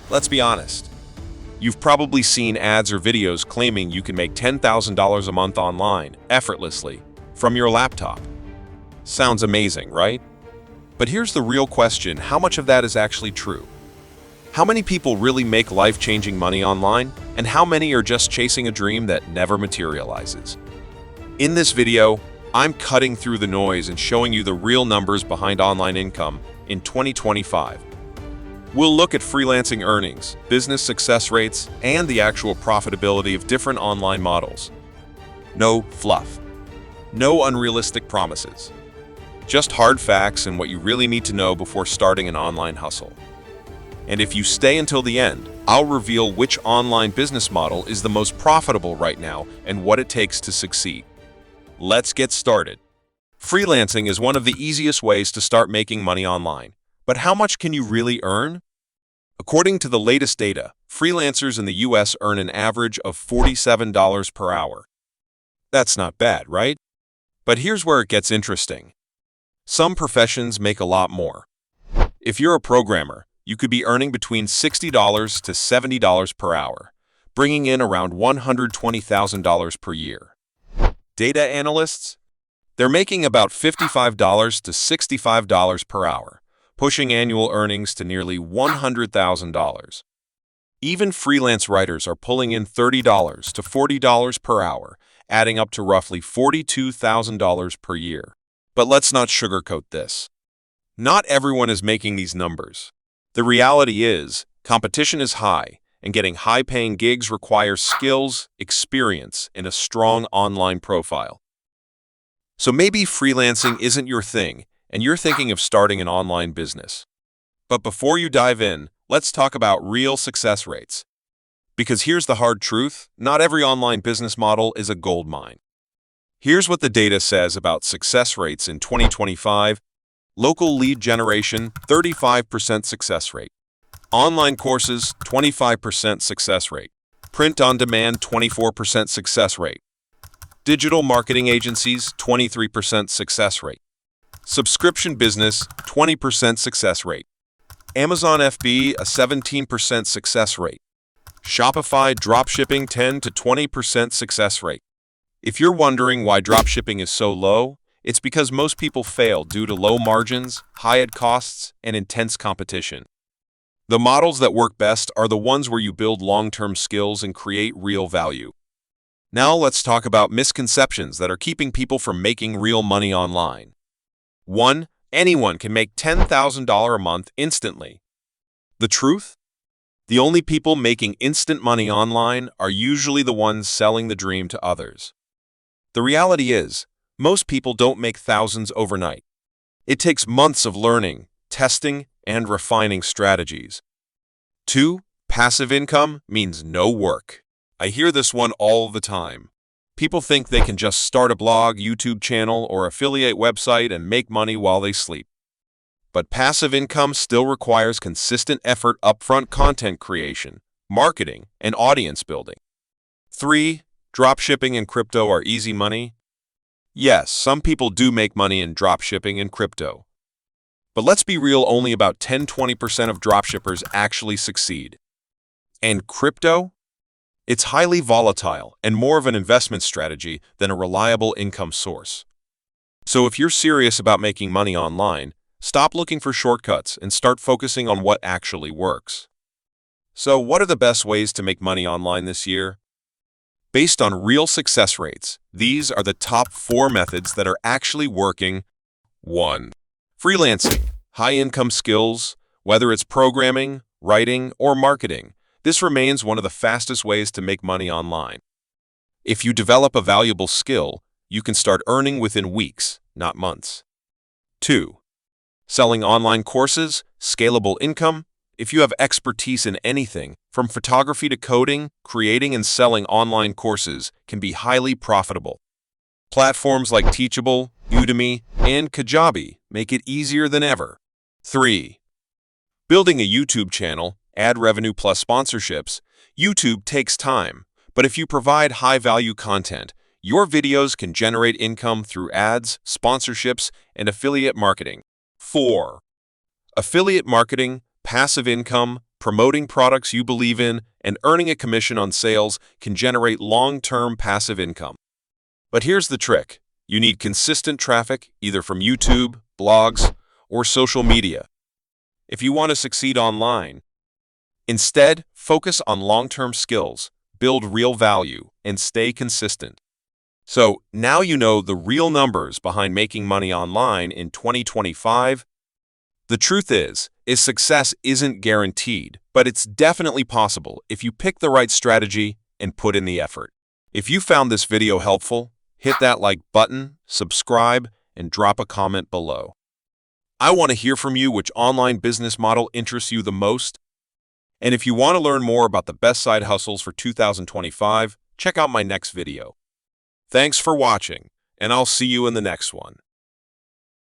Let's be honest. You've probably seen ads or videos claiming you can make $10,000 a month online, effortlessly, from your laptop. Sounds amazing, right? But here's the real question: how much of that is actually true? How many people really make life-changing money online, and how many are just chasing a dream that never materializes? In this video, I'm cutting through the noise and showing you the real numbers behind online income in 2025. We'll look at freelancing earnings, business success rates, and the actual profitability of different online models. No fluff. No unrealistic promises. Just hard facts and what you really need to know before starting an online hustle. And if you stay until the end, I'll reveal which online business model is the most profitable right now and what it takes to succeed. Let's get started. Freelancing is one of the easiest ways to start making money online. But how much can you really earn? According to the latest data, freelancers in the US earn an average of $47 per hour. That's not bad, right? But here's where it gets interesting. Some professions make a lot more. If you're a programmer, you could be earning between $60 to $70 per hour, bringing in around $120,000 per year. Data analysts? They're making about $55 to $65 per hour, pushing annual earnings to nearly $100,000. Even freelance writers are pulling in $30 to $40 per hour, adding up to roughly $42,000 per year. But let's not sugarcoat this. Not everyone is making these numbers. The reality is, competition is high, and getting high-paying gigs requires skills, experience, and a strong online profile. So maybe freelancing isn't your thing, and you're thinking of starting an online business. But before you dive in, let's talk about real success rates. Because here's the hard truth: not every online business model is a gold mine. Here's what the data says about success rates in 2025. Local lead generation, 35% success rate. Online courses, 25% success rate. Print on demand, 24% success rate. Digital marketing agencies, 23% success rate. Subscription business, 20% success rate. Amazon FB, a 17% success rate. Shopify dropshipping, 10 to 20% success rate. If you're wondering why dropshipping is so low, it's because most people fail due to low margins, high ad costs, and intense competition. The models that work best are the ones where you build long-term skills and create real value. Now let's talk about misconceptions that are keeping people from making real money online. 1. Anyone can make $10,000 a month instantly. The truth? The only people making instant money online are usually the ones selling the dream to others. The reality is, most people don't make thousands overnight. It takes months of learning, testing, and refining strategies. 2. Passive income means no work. I hear this one all the time. People think they can just start a blog, YouTube channel, or affiliate website and make money while they sleep. But passive income still requires consistent effort, upfront content creation, marketing, and audience building. 3. Dropshipping and crypto are easy money. Yes, some people do make money in dropshipping and crypto. But let's be real, only about 10–20% of dropshippers actually succeed. And crypto? It's highly volatile and more of an investment strategy than a reliable income source. So if you're serious about making money online, stop looking for shortcuts and start focusing on what actually works. So what are the best ways to make money online this year? Based on real success rates, these are the top 4 methods that are actually working. 1. Freelancing. High-income skills, whether it's programming, writing, or marketing. This remains one of the fastest ways to make money online. If you develop a valuable skill, you can start earning within weeks, not months. 2. Selling online courses, scalable income. If you have expertise in anything, from photography to coding, creating and selling online courses can be highly profitable. Platforms like Teachable, Udemy, and Kajabi make it easier than ever. 3. Building a YouTube channel, ad revenue plus sponsorships. YouTube takes time, but if you provide high-value content, your videos can generate income through ads, sponsorships, and affiliate marketing. 4. Affiliate marketing, passive income, Promoting products you believe in and earning a commission on sales can generate long-term passive income. But here's the trick. You need consistent traffic, either from YouTube, blogs, or social media, if you want to succeed online. Instead, focus on long-term skills, build real value, and stay consistent. So now you know the real numbers behind making money online in 2025. The truth is success isn't guaranteed, but it's definitely possible if you pick the right strategy and put in the effort. If you found this video helpful, hit that like button, subscribe, and drop a comment below. I want to hear from you which online business model interests you the most. And if you want to learn more about the best side hustles for 2025, check out my next video. Thanks for watching, and I'll see you in the next one.